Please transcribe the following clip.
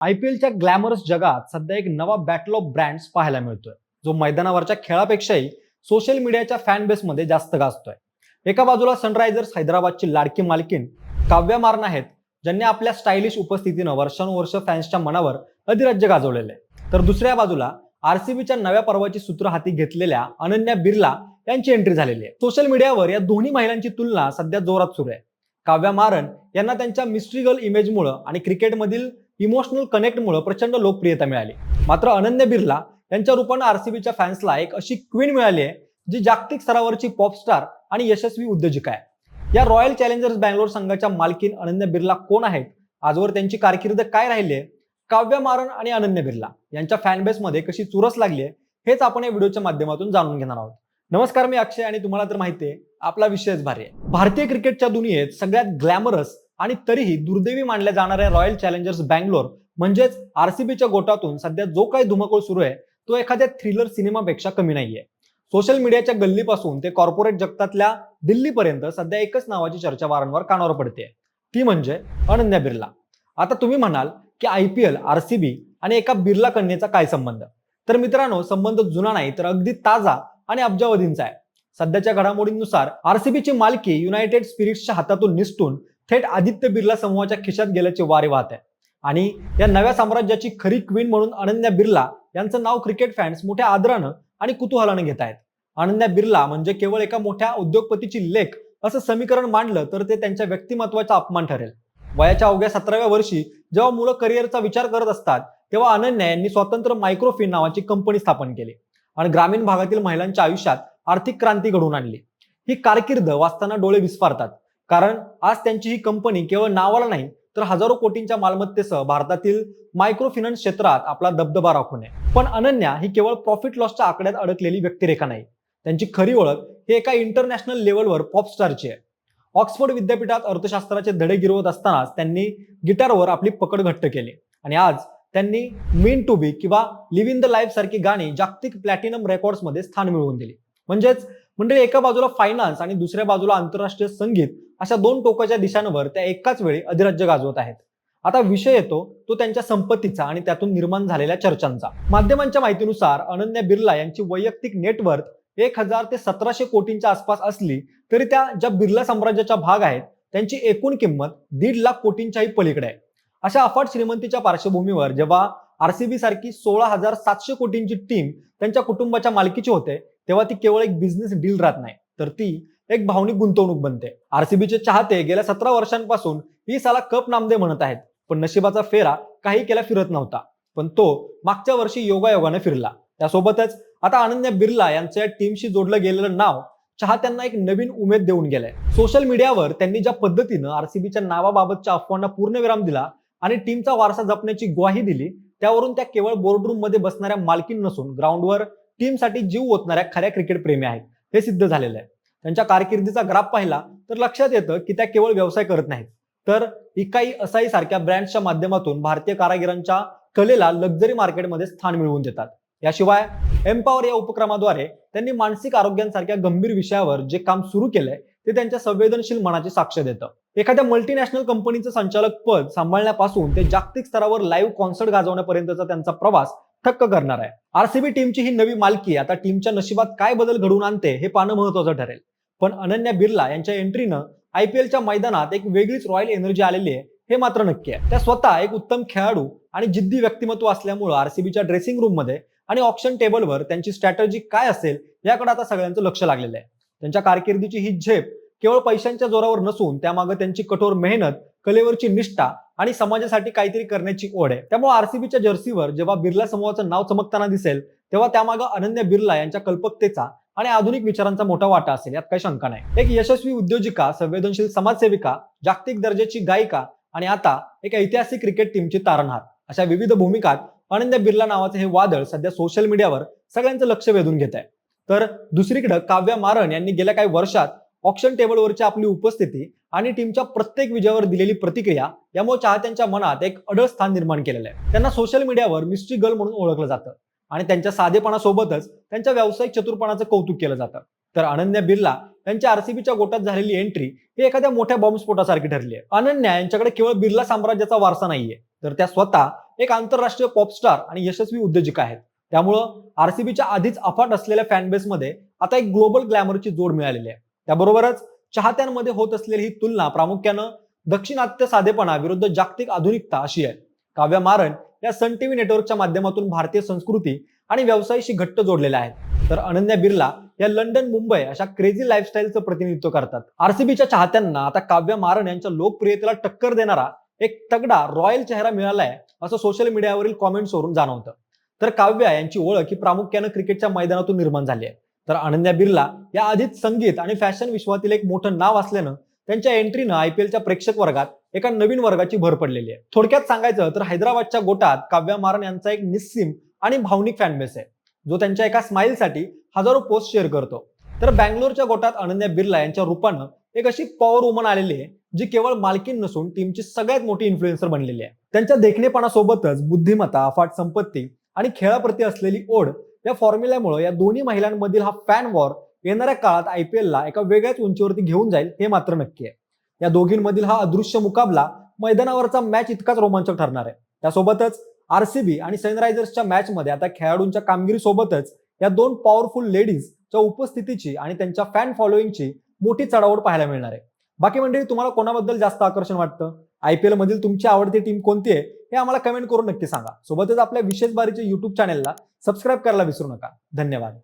आयपीएलच्या ग्लॅमरस जगात सध्या एक नवा बॅटल ऑफ ब्रँड्स पाहायला मिळतोय, जो मैदानावरच्या खेळापेक्षाही सोशल मीडियाच्या फॅन बेसमध्ये जास्त गाजतोय. एका बाजूला सनरायझर्स हैदराबादची लाडकी मालकीन काव्या मारन आहेत, ज्यांनी आपल्या स्टायलिश उपस्थितीनं वर्षानुवर्ष फॅन्सच्या मनावर अधिराज्य गाजवलेलं आहे. तर दुसऱ्या बाजूला आरसीबीच्या नव्या पर्वाची सूत्र हाती घेतलेल्या अनन्या बिर्ला यांची एंट्री झालेली आहे. सोशल मीडियावर या दोन्ही महिलांची तुलना सध्या जोरात सुरू आहे. काव्या मारन यांना त्यांच्या मिस्ट्री गर्ल इमेजमुळे आणि क्रिकेटमधील इमोशनल कनेक्टमुळे प्रचंड लोकप्रियता मिळाली. मात्र अनन्या बिर्ला यांच्या रूपानं आरसीबीच्या फॅन्सला एक अशी क्वीन मिळाली आहे, जी जागतिक स्तरावरची पॉपस्टार आणि यशस्वी उद्योजिका आहे. या रॉयल चॅलेंजर्स बँगलोर संघाच्या मालकीन अनन्या बिर्ला कोण आहेत, आजवर त्यांची कारकीर्द काय राहिली आहे, काव्या मारन आणि अनन्या बिर्ला यांच्या फॅनबेसमध्ये कशी चुरस लागली आहे, हेच आपण या व्हिडिओच्या माध्यमातून जाणून घेणार आहोत. नमस्कार, मी अक्षय आणि तुम्हाला तर माहिती आहे आपला विषयच भारी आहे. भारतीय क्रिकेटच्या दुनियेत सगळ्यात ग्लॅमरस आणि तरीही दुर्दैवी मानल्या जाणाऱ्या रॉयल चॅलेंजर्स बँगलोर म्हणजेच आरसीबीच्या गोटातून सध्या जो काही धुमाकूळ सुरू आहे, तो एखाद्या थ्रिलर सिनेमापेक्षा कमी नाहीये. सोशल मीडियाच्या गल्लीपासून ते कॉर्पोरेट जगतातल्या दिल्लीपर्यंत सध्या एकच नावाची चर्चा वारंवार कानावर पडते, ती म्हणजे अनन्या बिर्ला. आता तुम्ही म्हणाल की आयपीएल, आरसीबी आणि एका बिर्ला कन्येचा काय संबंध? तर मित्रांनो, संबंध जुना नाही तर अगदी ताजा आणि अब्जावधींचा आहे. सध्याच्या घडामोडींनुसार आरसीबीची मालकी युनायटेड स्पिरिट्सच्या हातातून निसटून थेट आदित्य बिर्ला समूहाच्या खिशात गेल्याचे वारे वाहत आहे. आणि या नव्या साम्राज्याची खरी क्वीन म्हणून अनन्या बिर्ला यांचं नाव क्रिकेट फॅन्स मोठ्या आदरानं आणि कुतूहलानं घेत आहेत. अनन्या बिर्ला म्हणजे केवळ एका मोठ्या उद्योगपतीची लेक असं समीकरण मांडलं तर ते त्यांच्या व्यक्तिमत्वाचा अपमान ठरेल. वयाच्या अवघ्या 17व्या वर्षी जेव्हा मुलं करिअरचा विचार करत असतात, तेव्हा अनन्या यांनी स्वतंत्र मायक्रोफिन नावाची कंपनी स्थापन केली आणि ग्रामीण भागातील महिलांच्या आयुष्यात आर्थिक क्रांती घडवून आणली. ही कारकीर्द वाचताना डोळे विस्फारतात, कारण आज त्यांची ही कंपनी केवळ नावाला नाही तर हजारो कोटींच्या मालमत्तेसह भारतातील मायक्रोफिनान्स क्षेत्रात आपला दबदबा राखून आहे. पण अनन्या ही केवळ प्रॉफिट लॉसच्या आकड्यात अडकलेली व्यक्तिरेखा नाही. त्यांची खरी ओळख ही एका इंटरनॅशनल लेवलवर पॉपस्टारची आहे. ऑक्सफोर्ड विद्यापीठात अर्थशास्त्राचे धडे गिरवत असतानाच त्यांनी गिटारवर आपली पकड घट्ट केली आणि आज त्यांनी मीन टू बी किंवा लिव्ह इन द लाईफ सारखी गाणी जागतिक प्लॅटिनम रेकॉर्ड्समध्ये स्थान मिळवून दिली. म्हणजेच मंडळी, एका बाजूला फायनान्स आणि दुसऱ्या बाजूला आंतरराष्ट्रीय संगीत अशा दोन टोकाच्या दिशांवर त्या एकाच वेळी अधिराज्य गाजवत आहेत. आता विषय येतो तो त्यांच्या संपत्तीचा आणि त्यातून निर्माण झालेल्या चर्चांचा. माध्यमांच्या माहितीनुसार अनन्या बिर्ला यांची वैयक्तिक नेटवर्थ 1000 ते 1700 कोटींच्या आसपास असली तरी त्या ज्या बिर्ला साम्राज्याचा भाग आहेत, त्यांची एकूण किंमत 1.5 लाख कोटींच्याही पलीकडे आहे. अशा अफाट श्रीमंतीच्या पार्श्वभूमीवर जेव्हा आरसीबी सारखी 16,700 कोटींची टीम त्यांच्या कुटुंबाच्या मालकीची होते, तेव्हा ती केवळ एक बिझनेस डील राहत नाही, तर ती एक भावनिक गुंतवणूक बनते. आरसीबीचे चाहते गेल्या 17 वर्षांपासून ही साला कप नामदे म्हणत आहेत, पण नशिबाचा फेरा काही केला फिरत नव्हता. पण तो मागच्या वर्षी योगायोगाने फिरला. त्यासोबतच आता अनन्या बिर्ला यांच्या टीमशी जोडलं गेलेलं नाव चाहत्यांना एक नवीन उमेद देऊन गेलंय. सोशल मीडियावर त्यांनी ज्या पद्धतीनं आरसीबीच्या नावाबाबतच्या अफवांना पूर्णविराम दिला आणि टीमचा वारसा जपण्याची ग्वाही दिली, त्यावरून त्या केवळ बोर्डरूम मध्ये बसणाऱ्या मालकीन नसून ग्राउंडवर टीमसाठी जीव ओतणाऱ्या खऱ्या क्रिकेट प्रेमी आहेत, हे सिद्ध झालेलं आहे. त्यांच्या कारकिर्दीचा ग्राफ पाहिला तर लक्षात येतं की त्या केवळ व्यवसाय करत नाहीत, तर इकाई असाई सारख्या ब्रँड्सच्या माध्यमातून भारतीय कारागिरांच्या कलेला लक्झरी मार्केटमध्ये स्थान मिळवून देतात. याशिवाय एम्पॉवर या उपक्रमाद्वारे त्यांनी मानसिक आरोग्यासारख्या गंभीर विषयावर जे काम सुरू केलंय ते त्यांच्या संवेदनशील मनाची साक्ष देतं. एखाद्या मल्टीनॅशनल कंपनीचं संचालक पद सांभाळण्यापासून ते जागतिक स्तरावर लाईव्ह कॉन्सर्ट गाजवण्यापर्यंतचा त्यांचा प्रवास थक्क करणार आहे. आरसीबी टीमची ही नवी मालकी आता टीमच्या नशिबात काय बदल घडवून आणते हे पाहणं महत्वाचं ठरेल. पण अनन्या बिर्ला यांच्या एंट्रीनं आयपीएलच्या मैदानात एक वेगळीच रॉयल एनर्जी आलेली आहे, हे मात्र नक्की आहे. त्या स्वतः एक उत्तम खेळाडू आणि जिद्दी व्यक्तिमत्व असल्यामुळे आरसीबीच्या ड्रेसिंग रूम मध्ये आणि ऑप्शन टेबलवर त्यांची स्ट्रॅटेजी काय असेल याकडे आता सगळ्यांचं लक्ष लागलेलं आहे. त्यांच्या कारकिर्दीची ही झेप केवळ पैशांच्या जोरावर नसून त्यामागे त्यांची कठोर मेहनत, कलेवरची निष्ठा आणि समाजासाठी काहीतरी करण्याची ओढ आहे. त्यामुळे आरसीबीच्या जर्सीवर जेव्हा बिर्ला समूहाचं नाव चमकताना दिसेल, तेव्हा त्यामागे अनन्या बिर्ला यांच्या कल्पकतेचा आणि आधुनिक विचारांचा मोठा वाटा असेल, यात काही शंका नाही. एक यशस्वी उद्योजिका, संवेदनशील समाजसेविका, जागतिक दर्जाची गायिका आणि आता एक ऐतिहासिक क्रिकेट टीमची तारणहार, अशा विविध भूमिकात अनन्या बिर्ला नावाचे हे वादळ सध्या सोशल मीडियावर सगळ्यांचं लक्ष वेधून घेत आहे. तर दुसरीकडे काव्या मारन यांनी गेल्या काही वर्षात ऑक्शन टेबलवरची आपली उपस्थिती आणि टीमच्या प्रत्येक विजयावर दिलेली प्रतिक्रिया यामुळे चाहत्यांच्या मनात एक अढळ स्थान निर्माण केलेलं आहे. त्यांना सोशल मीडियावर मिस्ट्री गर्ल म्हणून ओळखलं जातं आणि त्यांच्या साधेपणासोबतच त्यांच्या व्यावसायिक चतुरपणाचं कौतुक केलं जातं. तर अनन्या बिर्ला यांच्या आरसीबीच्या गोटात झालेली एंट्री ही एखाद्या मोठ्या बॉम्बस्फोटासारखी ठरली आहे. अनन्या यांच्याकडे केवळ बिर्ला साम्राज्याचा वारसा नाहीये, तर त्या स्वतः एक आंतरराष्ट्रीय पॉपस्टार आणि यशस्वी उद्योजिका आहेत. त्यामुळं आरसीबीच्या आधीच अफाट असलेल्या फॅनबेसमध्ये आता एक ग्लोबल ग्लॅमरची जोड मिळालेली आहे. त्याबरोबरच चाहत्यांमध्ये होत असलेली ही तुलना प्रामुख्यानं दक्षिणात्य साधेपणा विरुद्ध जागतिक आधुनिकता अशी आहे. काव्या मारन या सन टीव्ही नेटवर्कच्या माध्यमातून भारतीय संस्कृती आणि व्यवसायाशी घट्ट जोडलेल्या आहेत, तर अनन्या बिर्ला या लंडन, मुंबई अशा क्रेझी लाईफस्टाईलचं प्रतिनिधित्व करतात. आरसीबीच्या चाहत्यांना आता काव्या मारन यांच्या लोकप्रियतेला टक्कर देणारा एक तगडा रॉयल चेहरा मिळालाय असं सोशल मीडियावरील कॉमेंट्सवरून जाणवतं. तर काव्या यांची ओळख ही प्रामुख्यानं क्रिकेटच्या मैदानातून निर्माण झाली आहे, तर अनन्या बिर्ला या आधीच संगीत आणि फॅशन विश्वातील एक मोठं नाव असल्यानं त्यांच्या एंट्रीनं आयपीएलच्या प्रेक्षक वर्गात एका नवीन वर्गाची भर पडलेली आहे. थोडक्यात सांगायचं तर हैदराबादच्या गोटात काव्या मारन यांचा एक निस्सीम आणि भावनिक फॅनबेस आहे, जो त्यांच्या एका स्माईलसाठी हजारो पोस्ट शेअर करतो. तर बँगलोरच्या गोटात अनन्या बिर्ला यांच्या रूपानं एक अशी पॉवर वुमन आलेली आहे, जी केवळ मालकीन नसून टीमची सगळ्यात मोठी इन्फ्लुएन्सर बनलेली आहे. त्यांच्या देखणेपणासोबतच बुद्धिमत्ता, अफाट संपत्ती आणि खेळाप्रती असलेली ओढ या फॉर्म्युल्यामुळे या दोन्ही महिलांमधील हा फॅन वॉर येणाऱ्या काळात आयपीएलला एका वेगळ्याच उंचीवरती घेऊन जाईल हे मात्र नक्की आहे. या दोघींमधील हा अदृश्य मुकाबला मैदानावरचा मॅच इतकाच रोमांचक ठरणार आहे. त्यासोबतच आरसीबी आणि सनरायझर्सच्या मॅचमध्ये आता खेळाडूंच्या कामगिरीसोबतच या दोन पॉवरफुल लेडीजच्या उपस्थितीची आणि त्यांच्या फॅन फॉलोईंगची मोठी चढाओढ पाहायला मिळणार आहे. बाकी मंडळी, तुम्हाला कोणाबद्दल जास्त आकर्षण वाटतं? आयपीएल मधील तुमची आवडती टीम कोणती आहे हे आम्हाला कमेंट करून नक्की सांगा. सोबतच आपल्या विशेष बारीच्या युट्यूब चॅनेलला सबस्क्राईब करायला विसरू नका. धन्यवाद.